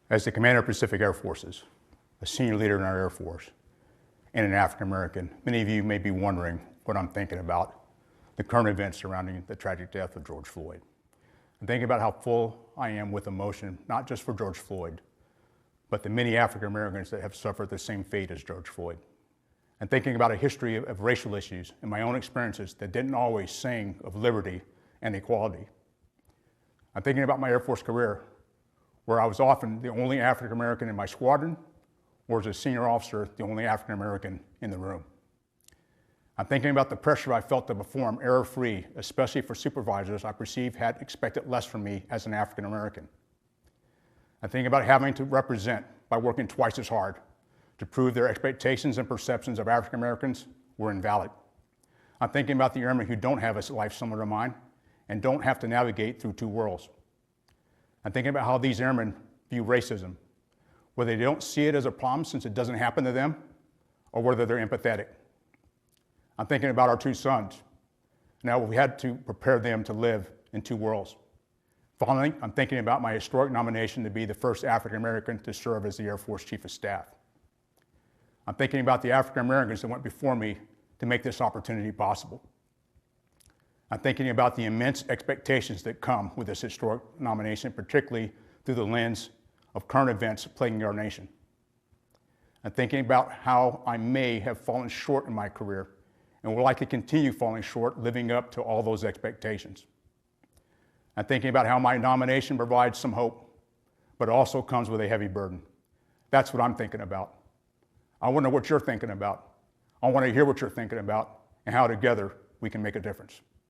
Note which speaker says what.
Speaker 1: As the commander of Pacific Air Forces, a senior leader in our Air Force, and an African American, many of you may be wondering what I'm thinking about the current events surrounding the tragic death of George Floyd. I'm thinking about how full I am with emotion, not just for George Floyd, but the many African Americans that have suffered the same fate as George Floyd. And thinking about a history of racial issues and my own experiences that didn't always sing of liberty and equality. I'm thinking about my Air Force career, where I was often the only African American in my squadron, or as a senior officer, the only African American in the room. I'm thinking about the pressure I felt to perform error-free, especially for supervisors I perceived had expected less from me as an African American. I'm thinking about having to represent by working twice as hard to prove their expectations and perceptions of African Americans were invalid. I'm thinking about the airmen who don't have a life similar to mine and don't have to navigate through two worlds. I'm thinking about how these airmen view racism, whether they don't see it as a problem since it doesn't happen to them, or whether they're empathetic. I'm thinking about our two sons. Now we had to prepare them to live in two worlds. Finally, I'm thinking about my historic nomination to be the first African American to serve as the Air Force Chief of Staff. I'm thinking about the African Americans that went before me to make this opportunity possible. I'm thinking about the immense expectations that come with this historic nomination, particularly through the lens of current events plaguing our nation. I'm thinking about how I may have fallen short in my career and will likely continue falling short living up to all those expectations. I'm thinking about how my nomination provides some hope, but it also comes with a heavy burden. That's what I'm thinking about. I want to know what you're thinking about. I want to hear what you're thinking about and how together we can make a difference.